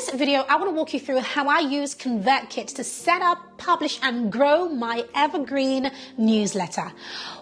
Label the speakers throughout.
Speaker 1: this video, I want to walk you through how I use ConvertKit to set up, publish, and grow my evergreen newsletter.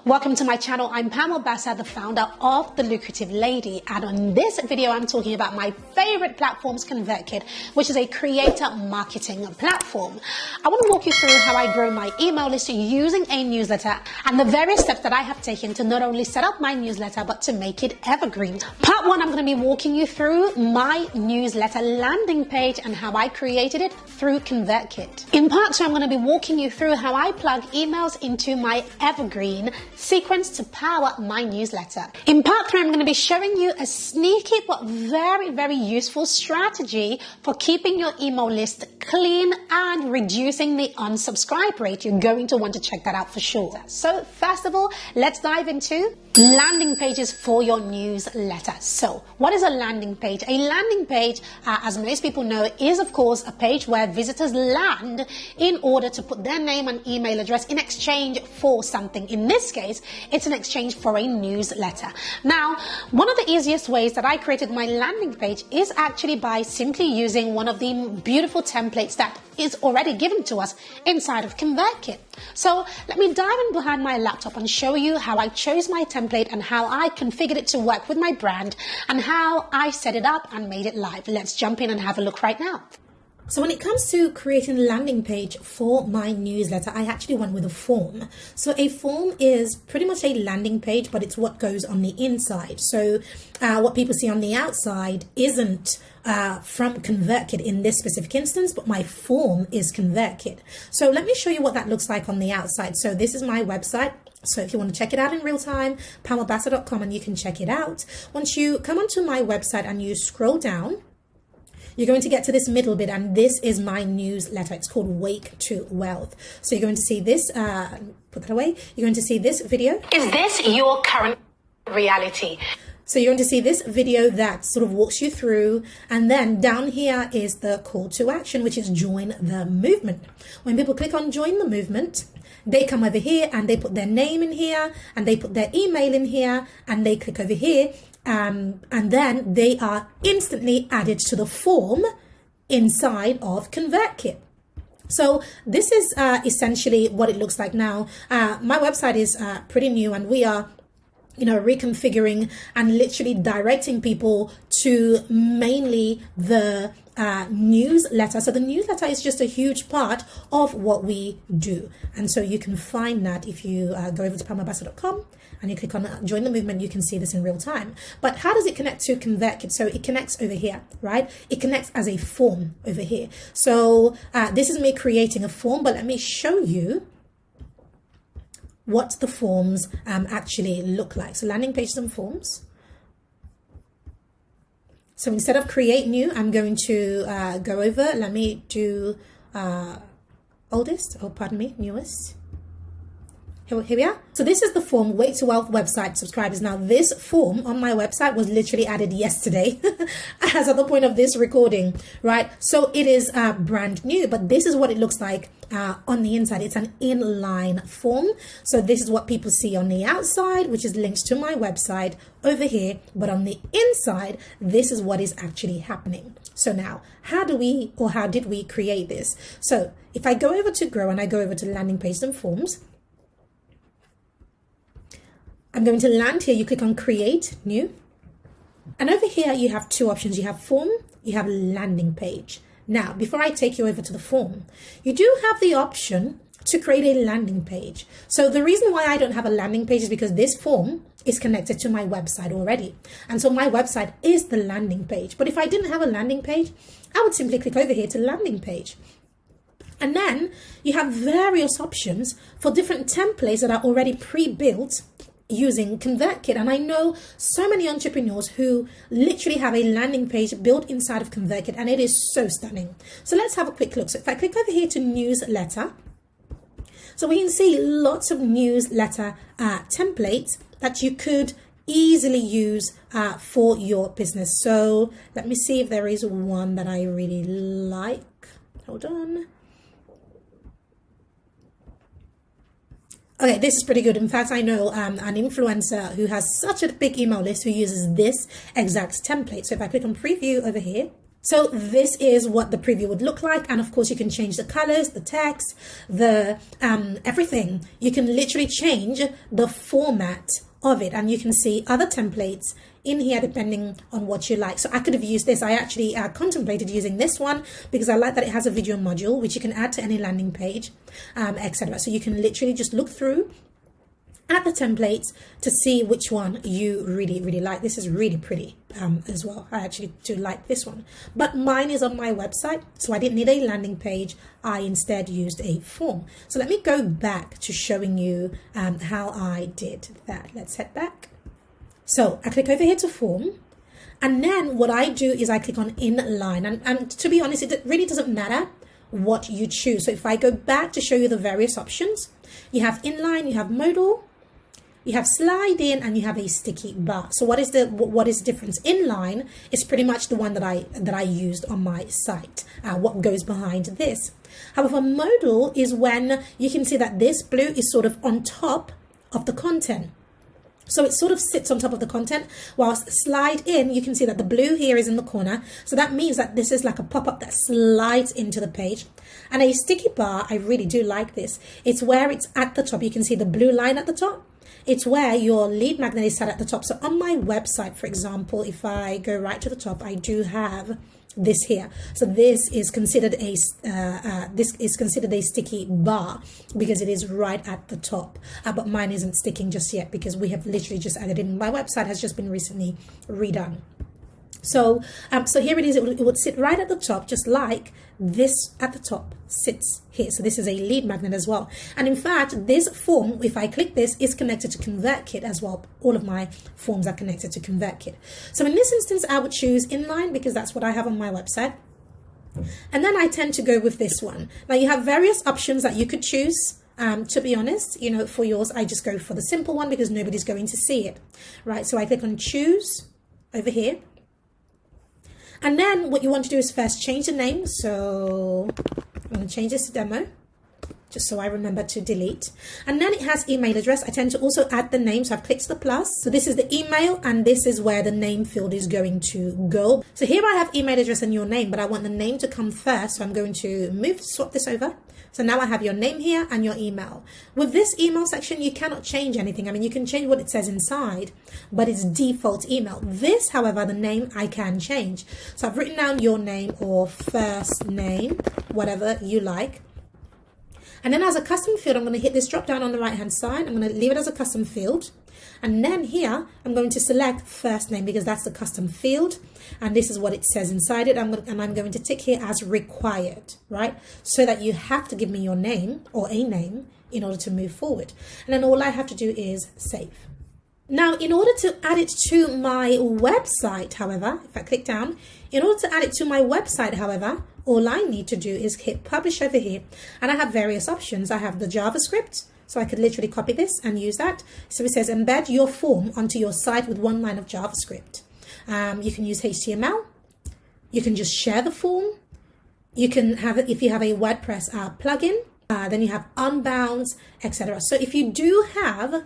Speaker 1: Welcome to my channel. I'm Pamela Bassa, the founder of The Lucrative Lady. And on this video, I'm talking about my favorite platforms, ConvertKit, which is a creator marketing platform. I want to walk you through how I grow my email list using a newsletter and the various steps that I have taken to not only set up my newsletter, but to make it evergreen. Part one, I'm going to be walking you through my newsletter landing page and how I created it through ConvertKit. In part two, I'm going to be walking you through how I plug emails into my evergreen sequence to power my newsletter. In part three, I'm going to be showing you a sneaky but very, very useful strategy for keeping your email list clean and reducing the unsubscribe rate. You're going to want to check that out for sure. So first of all, let's dive into landing pages for your newsletter. So what is a landing page? A landing page, as most people know, is of course a page where visitors land in order to put their name and email address in exchange for something. In this case, it's an exchange for a newsletter. Now, one of the easiest ways that I created my landing page is actually by simply using one of the beautiful templates that is already given to us inside of ConvertKit. So let me dive in behind my laptop and show you how I chose my template and how I configured it to work with my brand and how I set it up and made it live. Let's jump in and have a look right now. So when it comes to creating a landing page for my newsletter, I actually went with a form. So a form is pretty much a landing page, but it's what goes on the inside. So what people see on the outside isn't from ConvertKit in this specific instance, but my form is ConvertKit. So let me show you what that looks like on the outside. So this is my website. So if you want to check it out in real time, pamelabassa.com, and you can check it out. Once you come onto my website and you scroll down, you're going to get to this middle bit, and this is my newsletter. It's called Wake to Wealth. So you're going to see this, put that away. You're going to see this video. Is this your current reality? So you're going to see this video that sort of walks you through, and then down here is the call to action, which is join the movement. When people click on join the movement, they come over here and they put their name in here and they put their email in here and they click over here. And then they are instantly added to the form inside of ConvertKit. So this is essentially what it looks like now. My website is pretty new, and we are reconfiguring and literally directing people to mainly the newsletter. So the newsletter is just a huge part of what we do. And so you can find that if you go over to pamelabassa.com and you click on join the movement, you can see this in real time. But how does it connect to ConvertKit? So it connects over here, right? It connects as a form over here. So this is me creating a form, but let me show you what the forms actually look like. So landing pages and forms. So instead of create new, I'm going to go over, let me do newest. Here we are. So this is the form, Wake to Wealth website subscribers. Now this form on my website was literally added yesterday as at the point of this recording, right? So it is brand new, but this is what it looks like on the inside. It's an inline form. So this is what people see on the outside, which is links to my website over here. But on the inside, this is what is actually happening. So now, how did we create this? So if I go over to grow and I go over to landing pages and forms, I'm going to land here. You click on create new. And over here, you have two options. You have form, you have landing page. Now, before I take you over to the form, you do have the option to create a landing page. So the reason why I don't have a landing page is because this form is connected to my website already. And so my website is the landing page. But if I didn't have a landing page, I would simply click over here to landing page. And then you have various options for different templates that are already pre-built using ConvertKit. And I know so many entrepreneurs who literally have a landing page built inside of ConvertKit, and it is so stunning. So let's have a quick look. So if I click over here to newsletter, so we can see lots of newsletter templates that you could easily use for your business. So let me see if there is one that I really like. Hold on. Okay, this is pretty good. In fact, I know an influencer who has such a big email list who uses this exact template. So if I click on preview over here, So this is what the preview would look like. And of course you can change the colors, the text, the everything. You can literally change the format of it, and you can see other templates in here depending on what you like. So I could have used this. I actually contemplated using this one because I like that it has a video module which you can add to any landing page, etc. So you can literally just look through at the templates to see which one you really like. This is really pretty as well. I actually do like this one, but mine is on my website, so I didn't need a landing page. I instead used a form. So let me go back to showing you how I did that. Let's head back. So I click over here to form, and then what I do is I click on inline, and to be honest, it really doesn't matter what you choose. So if I go back to show you the various options, you have inline, you have modal, you have slide in, and you have a sticky bar. So what is the difference? Inline is pretty much the one that I used on my site, what goes behind this. However, modal is when you can see that this blue is sort of on top of the content. So it sort of sits on top of the content, whilst slide in, you can see that the blue here is in the corner. So that means that this is like a pop-up that slides into the page. And a sticky bar, I really do like this. It's where it's at the top. You can see the blue line at the top. It's where your lead magnet is set at the top. So on my website, for example, if I go right to the top, I do have this here. So this is considered a sticky bar because it is right at the top. But mine isn't sticking just yet because we have literally just added in. My website has just been recently redone. So so here it is. It would sit right at the top, just like this at the top sits here. So this is a lead magnet as well. And in fact, this form, if I click this, is connected to ConvertKit as well. All of my forms are connected to ConvertKit. So in this instance, I would choose inline because that's what I have on my website. And then I tend to go with this one. Now you have various options that you could choose. To be honest, you know, for yours, I just go for the simple one because nobody's going to see it, right? So I click on choose over here. And then what you want to do is first change the name. So I'm going to change this to demo, just so I remember to delete. And then it has email address. I tend to also add the name. So I've clicked the plus. So this is the email, and this is where the name field is going to go. So here I have email address and your name, but I want the name to come first. So I'm going to swap this over. So now I have your name here and your email. With this email section, you cannot change anything. I mean, you can change what it says inside, but it's default email. This, however, the name I can change. So I've written down your name or first name, whatever you like. And then as a custom field, I'm going to hit this drop down on the right hand side. I'm going to leave it as a custom field. And then here, I'm going to select first name because that's the custom field. And this is what it says inside it. I'm going to tick here as required, right? So that you have to give me your name or a name in order to move forward. And then all I have to do is save. Now, in order to add it to my website, however, if I click down, in order to add it to my website, however, all I need to do is hit publish over here. And I have various options. I have the JavaScript. So I could literally copy this and use that. So it says embed your form onto your site with one line of JavaScript. You can use HTML. You can just share the form. You can have it if you have a WordPress plugin. Then you have unbounds, etc. So if you do have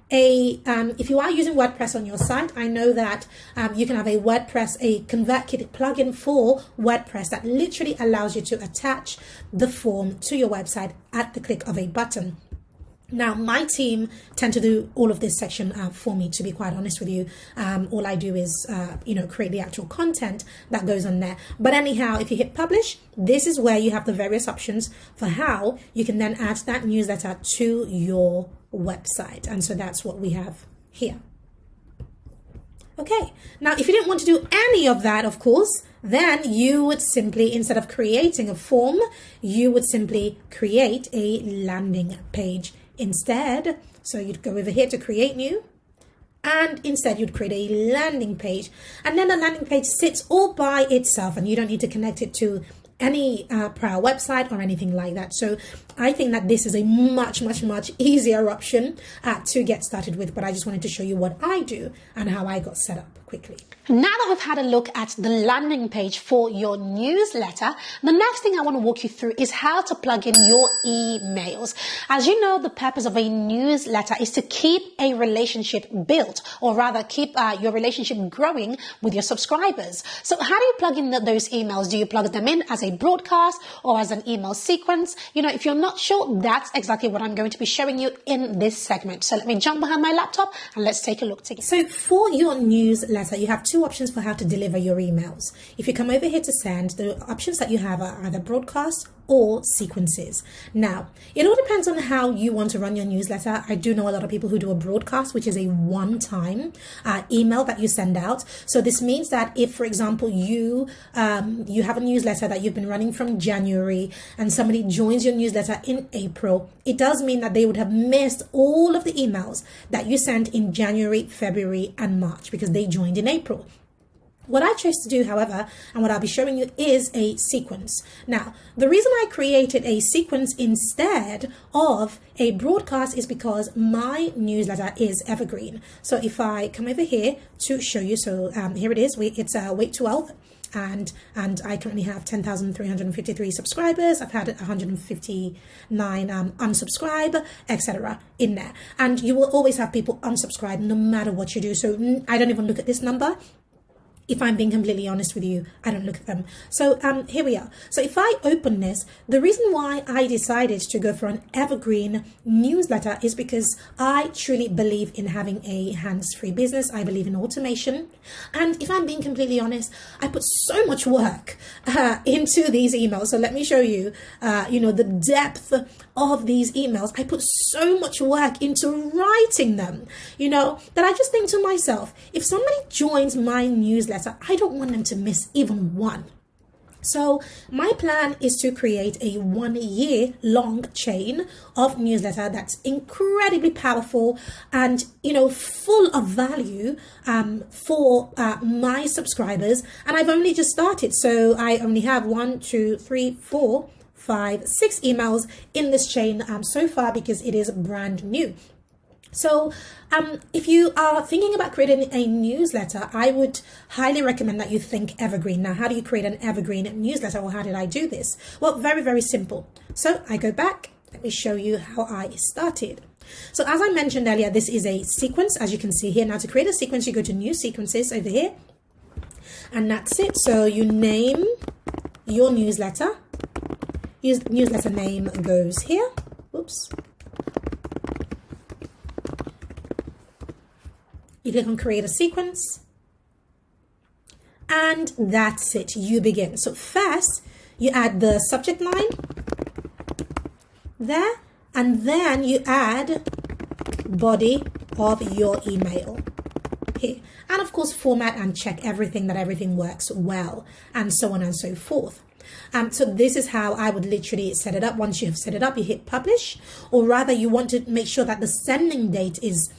Speaker 1: if you are using WordPress on your site, I know that you can have a ConvertKit plugin for WordPress that literally allows you to attach the form to your website at the click of a button. Now, my team tend to do all of this section for me, to be quite honest with you. All I do is, create the actual content that goes on there. But anyhow, if you hit publish, this is where you have the various options for how you can then add that newsletter to your website. And so that's what we have here. Okay, now if you didn't want to do any of that, of course, then you would simply, instead of creating a form, you would simply create a landing page instead. So you'd go over here to create new, and instead you'd create a landing page, and then the landing page sits all by itself and you don't need to connect it to any prior website or anything like that. So I think that this is a much easier option to get started with, but I just wanted to show you what I do and how I got set up.
Speaker 2: quickly.
Speaker 1: Now that we've had a look at the landing page for your newsletter, the next thing I want to walk you through is how to plug in your emails. As you know, the purpose of a newsletter is to keep a relationship built, or rather keep your relationship growing with your subscribers. So how do you plug in those emails? Do you plug them in as a broadcast or as an email sequence? If you're not sure, that's exactly what I'm going to be showing you in this segment. So let me jump behind my laptop and let's take a look together.
Speaker 2: So for your newsletter, you have two options for how to deliver your emails. If you come over here to send, the options that you have are either broadcast or sequences. Now, it all depends on how you want to run your newsletter. I do know a lot of people who do a broadcast, which is a one-time email that you send out. So this means that if, for example, you have a newsletter that you've been running from January and somebody joins your newsletter in April, it does mean that they would have missed all of the emails that you sent in January, February, and March because they joined in April. What I chose to do, however, and what I'll be showing you is a sequence. Now, the reason I created a sequence instead of a broadcast is because my newsletter is evergreen. So if I come over here to show you, so here it is, it's week 12. And I currently have 10,353 subscribers. I've had 159 unsubscribe, etc. in there. And you will always have people unsubscribe no matter what you do. So I don't even look at this number. If I'm being completely honest with you, I don't look at them. So here we are. So if I open this, the reason why I decided to go for an evergreen newsletter is because I truly believe in having a hands-free business. I believe in automation. And if I'm being completely honest, I put so much work into these emails. So let me show you, the depth of these emails. I put so much work into writing them, that I just think to myself, if somebody joins my newsletter, I don't want them to miss even one. So my plan is to create a 1 year long chain of newsletter that's incredibly powerful and, full of value for my subscribers. And I've only just started. So I only have 1, 2, 3, 4, 5, 6 emails in this chain so far because it is brand new. So if you are thinking about creating a newsletter, I would highly recommend that you think evergreen. Now, how do you create an evergreen newsletter, or how did I do this? Well, very, very simple. So I go back. Let me show you how I started. So as I mentioned earlier, this is a sequence, as you can see here. Now, to create a sequence, you go to New Sequences over here. And that's it. So you name your newsletter. Your newsletter name goes here. Whoops. You click on create a sequence, and that's it. You begin. So first, you add the subject line there, and then you add body of your email here. And of course, format and check everything that everything works well, and so on and so forth. So this is how I would literally set it up. Once you have set it up, you hit publish, or rather you want to make sure that the sending date is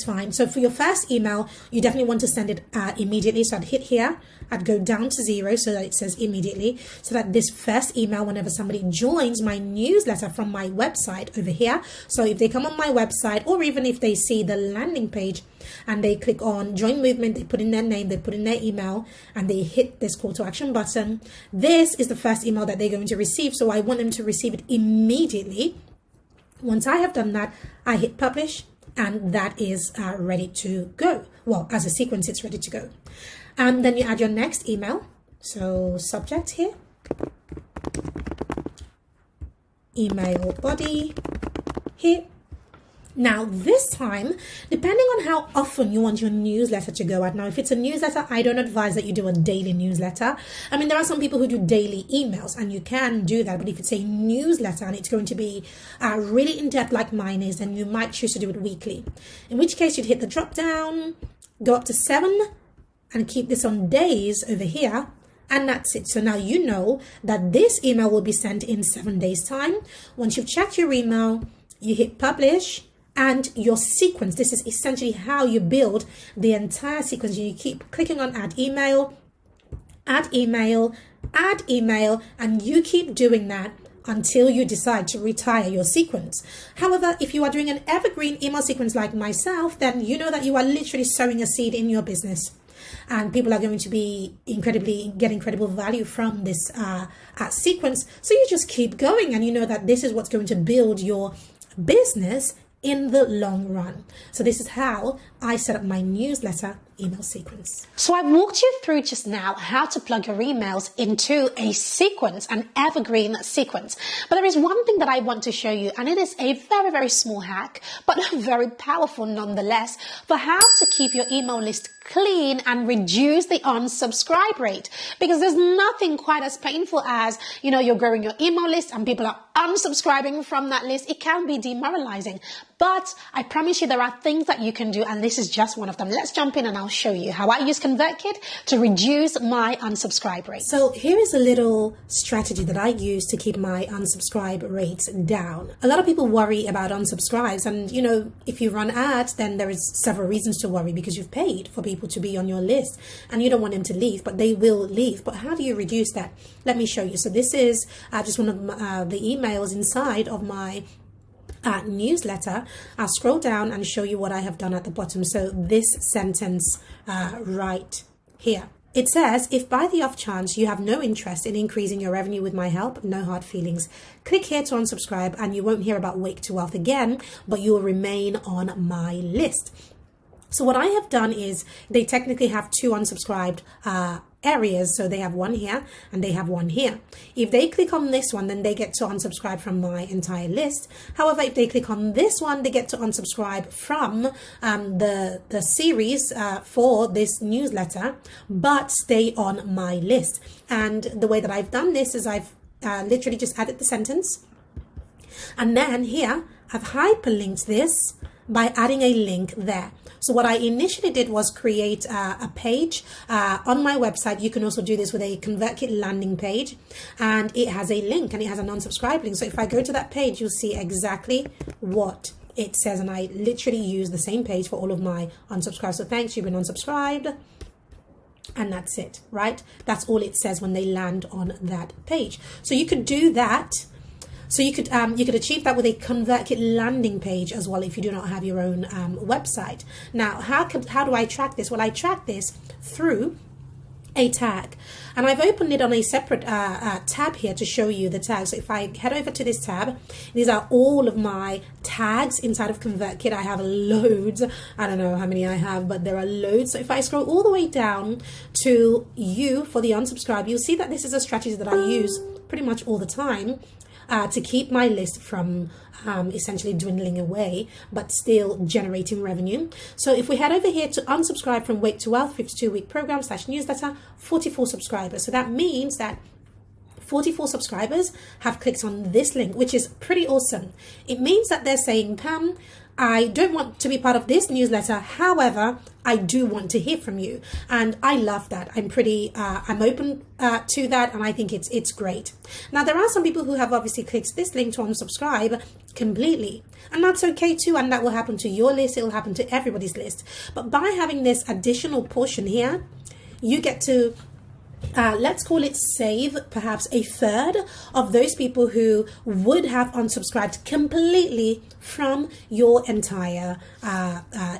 Speaker 2: fine. So for your first email, you definitely want to send it immediately. So I'd hit here, I'd go down to 0 so that it says immediately, so that this first email, whenever somebody joins my newsletter from my website over here, so if they come on my website, or even if they see the landing page and they click on join movement, they put in their name, they put in their email, and they hit this call to action button, this is the first email that they're going to receive. So I want them to receive it immediately. Once I have done that, I hit publish, and that is ready to go. Well, as a sequence, it's ready to go. And then you add your next email. So subject here, email body here. Now, this time, depending on how often you want your newsletter to go out. Now, if it's a newsletter, I don't advise that you do a daily newsletter. I mean, there are some people who do daily emails, and you can do that. But if it's a newsletter and it's going to be really in-depth like mine is, then you might choose to do it weekly. In which case, you'd hit the drop down, go up to 7, and keep this on days over here. And that's it. So now you know that this email will be sent in 7 days' time. Once you've checked your email, you hit publish. And your sequence, this is essentially how you build the entire sequence. You keep clicking on add email, add email, add email, and you keep doing that until you decide to retire your sequence. However, if you are doing an evergreen email sequence like myself, then you know that you are literally sowing a seed in your business. And people are going to be get incredible value from this sequence. So you just keep going, and you know that this is what's going to build your business in the long run. So this is how I set up my newsletter email sequence.
Speaker 1: So I walked you through just now how to plug your emails into a sequence, an evergreen sequence. But there is one thing that I want to show you, and it is a very, very small hack, but very powerful nonetheless, for how to keep your email list clean and reduce the unsubscribe rate. Because there's nothing quite as painful as, you're growing your email list and people are unsubscribing from that list. It can be demoralizing. But I promise you there are things that you can do, and this is just one of them. Let's jump in and I'll show you how I use ConvertKit to reduce my unsubscribe rate.
Speaker 2: So here is a little strategy that I use to keep my unsubscribe rates down. A lot of people worry about unsubscribes, and if you run ads, then there is several reasons to worry, because you've paid for people to be on your list and you don't want them to leave, but they will leave. But how do you reduce that? Let me show you. So this is just one of the emails inside of my newsletter. I'll scroll down and show you what I have done at the bottom. So this sentence right here, it says, if by the off chance you have no interest in increasing your revenue with my help, no hard feelings. Click here to unsubscribe and you won't hear about Wake to Wealth again, but you will remain on my list. So what I have done is, they technically have two unsubscribed areas. So they have one here and they have one here. If they click on this one, then they get to unsubscribe from my entire list. However, if they click on this one, they get to unsubscribe from the series for this newsletter, but stay on my list. And the way that I've done this is I've literally just added the sentence, and then here I've hyperlinked this by adding a link there. So what I initially did was create a page on my website. You can also do this with a ConvertKit landing page, and it has a link and it has an unsubscribe link. So if I go to that page, you'll see exactly what it says, and I literally use the same page for all of my unsubscribed. So thanks, you've been unsubscribed. And that's it, right? That's all it says when they land on that page. So you could do that. So you could achieve that with a ConvertKit landing page as well if you do not have your own website. Now, how do I track this? Well, I track this through a tag, and I've opened it on a separate tab here to show you the tags. So if I head over to this tab, these are all of my tags inside of ConvertKit. I have loads. I don't know how many I have, but there are loads. So if I scroll all the way down to you for the unsubscribe, you'll see that this is a strategy that I use pretty much all the time. To keep my list from essentially dwindling away, but still generating revenue. So if we head over here to unsubscribe from Wake to Wealth 52-week program /newsletter, 44 subscribers. So that means that 44 subscribers have clicked on this link, which is pretty awesome. It means that they're saying, Pam, I don't want to be part of this newsletter. However, I do want to hear from you. And I love that. I'm open to that. And I think it's great. Now, there are some people who have obviously clicked this link to unsubscribe completely. And that's okay too. And that will happen to your list. It will happen to everybody's list. But by having this additional portion here, you get to let's call it save perhaps a third of those people who would have unsubscribed completely from your entire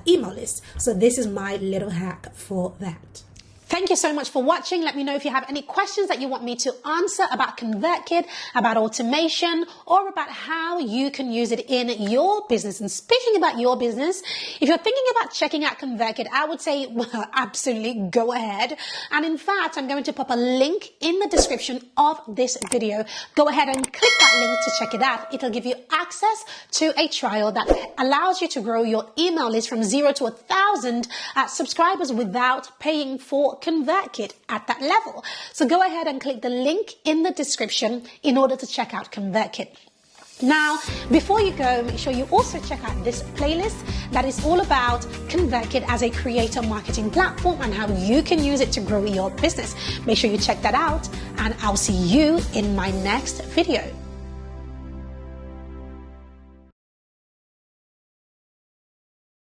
Speaker 2: email list. So this is my little hack for that.
Speaker 1: Thank you so much for watching. Let me know if you have any questions that you want me to answer about ConvertKit, about automation, or about how you can use it in your business. And speaking about your business, if you're thinking about checking out ConvertKit, I would say, well, absolutely go ahead. And in fact, I'm going to pop a link in the description of this video. Go ahead and click that link to check it out. It'll give you access to a trial that allows you to grow your email list from 0 to 1,000 subscribers without paying for ConvertKit at that level. So go ahead and click the link in the description in order to check out ConvertKit. Now, before you go, make sure you also check out this playlist that is all about ConvertKit as a creator marketing platform and how you can use it to grow your business. Make sure you check that out, and I'll see you in my next video.